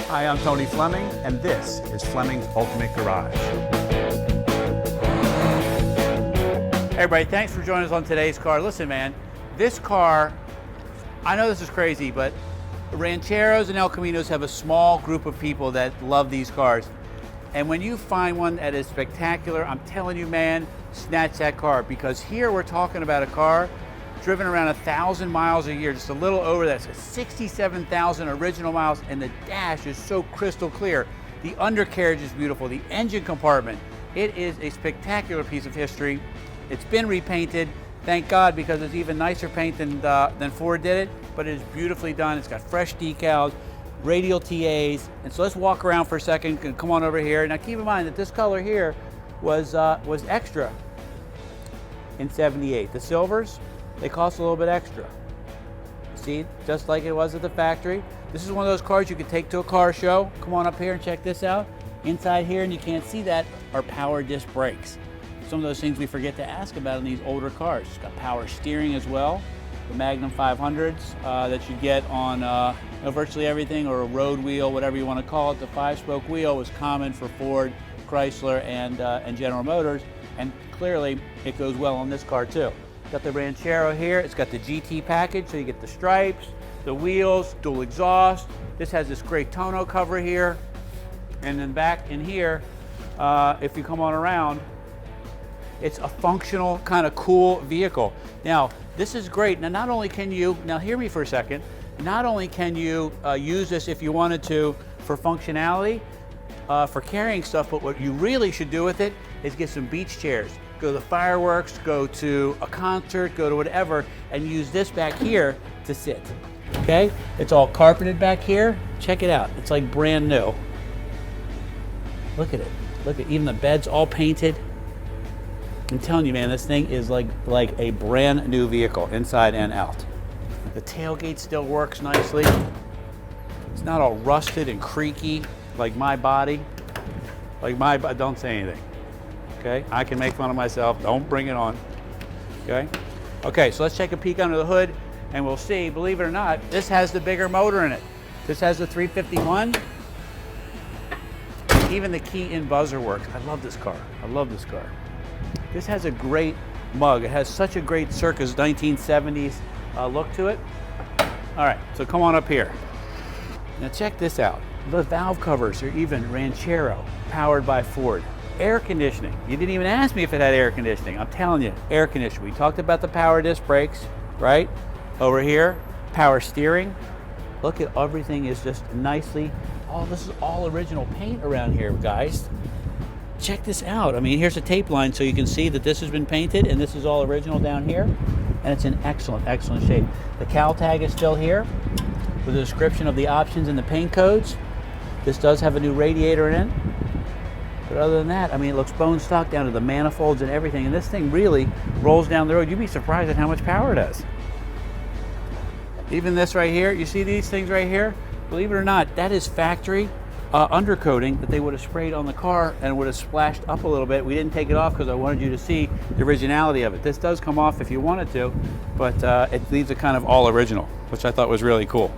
Hi, I'm Tony Fleming, and this is Fleming's Ultimate Garage. Hey everybody, thanks for joining us on today's car. Listen man, this car, I know this is crazy, but Rancheros and El Caminos have a small group of people that love these cars. And when you find one that is spectacular, I'm telling you man, snatch that car, because here we're talking about a car driven around 1,000 miles a year, just a little over that. So 67,000 original miles, and the dash is so crystal clear. The undercarriage is beautiful, the engine compartment. It is a spectacular piece of history. It's been repainted, thank God, because it's even nicer paint than Ford did it, but it is beautifully done. It's got fresh decals, radial TAs, and so let's walk around for a second and come on over here. Now keep in mind that this color here was extra in '78. The silvers, they cost a little bit extra. See, just like it was at the factory. This is one of those cars you could take to a car show. Come on up here and check this out. Inside here, and you can't see that, are power disc brakes. Some of those things we forget to ask about in these older cars. It's got power steering as well. The Magnum 500s that you get on virtually everything, or a road wheel, whatever you want to call it. The 5-spoke wheel was common for Ford, Chrysler, and General Motors, and clearly it goes well on this car too. Got the Ranchero here. It's got the GT package, so you get the stripes, the wheels, dual exhaust. This has this great tonneau cover here. And then back in here, if you come on around, it's a functional, kind of cool vehicle. Now, this is great. Now, not only can you, now hear me for a second, not only can you use this if you wanted to for functionality, for carrying stuff, but what you really should do with it is get some beach chairs. Go to the fireworks, go to a concert, go to whatever, and use this back here to sit, okay? It's all carpeted back here. Check it out, it's like brand new. Look at it, look at, even the bed's all painted. I'm telling you man, this thing is like a brand new vehicle, inside and out. The tailgate still works nicely. It's not all rusted and creaky like my body. Don't say anything. Okay, I can make fun of myself, don't bring it on, okay? Okay, so let's take a peek under the hood and we'll see, believe it or not, this has the bigger motor in it. This has the 351. Even the key-in buzzer works. I love this car, I love this car. This has a great mug. It has such a great circus 1970s look to it. All right, so come on up here. Now check this out. The valve covers are even Ranchero, powered by Ford. Air conditioning. You didn't even ask me if it had air conditioning. I'm telling you, air conditioning. We talked about the power disc brakes, right? Over here, power steering. Look at everything is just nicely, oh, this is all original paint around here, guys. Check this out. I mean, here's a tape line so you can see that this has been painted, and this is all original down here, and it's in excellent, excellent shape. The cal tag is still here with a description of the options and the paint codes. This does have a new radiator in it. But other than that, I mean, it looks bone stock down to the manifolds and everything, and this thing really rolls down the road. You'd be surprised at how much power it has. Even this right here, you see these things right here? Believe it or not, that is factory undercoating that they would have sprayed on the car and would have splashed up a little bit. We didn't take it off because I wanted you to see the originality of it. This does come off if you wanted to, but it leaves it kind of all original, which I thought was really cool.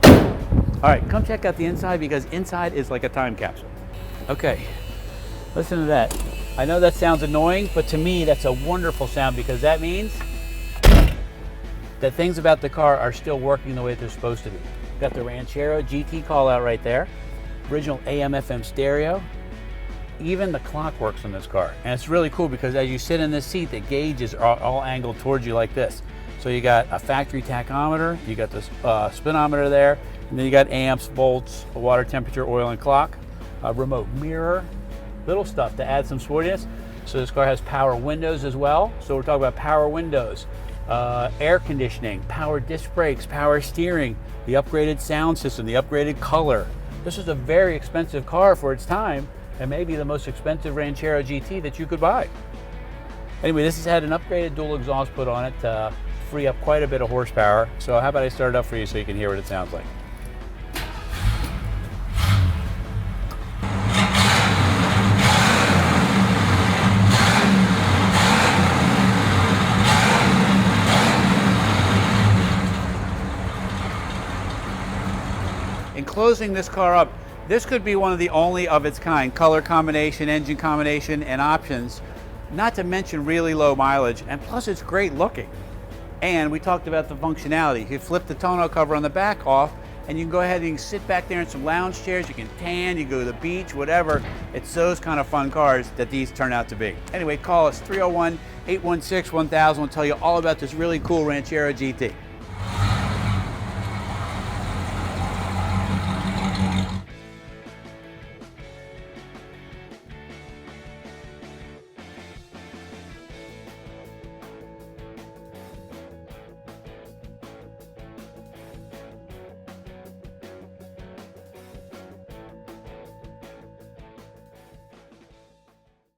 All right, come check out the inside, because inside is like a time capsule. Okay, listen to that. I know that sounds annoying, but to me that's a wonderful sound, because that means that things about the car are still working the way they're supposed to be. Got the Ranchero GT call out right there. Original AM FM stereo. Even the clock works on this car. And it's really cool because as you sit in this seat, the gauges are all angled towards you like this. So you got a factory tachometer, you got this speedometer there, and then you got amps, volts, a water temperature, oil, and clock. A remote mirror, little stuff to add some sportiness. So this car has power windows as well. So we're talking about power windows, air conditioning, power disc brakes, power steering, the upgraded sound system, the upgraded color. This is a very expensive car for its time, and maybe the most expensive Ranchero GT that you could buy. Anyway, this has had an upgraded dual exhaust put on it to free up quite a bit of horsepower. So how about I start it up for you so you can hear what it sounds like. In closing this car up, this could be one of the only of its kind, color combination, engine combination, and options, not to mention really low mileage, and plus it's great looking. And we talked about the functionality. You flip the tonneau cover on the back off, and you can go ahead and sit back there in some lounge chairs, you can tan, you go to the beach, whatever. It's those kind of fun cars that these turn out to be. Anyway, call us 301-816-1000. We'll tell you all about this really cool Ranchero GT.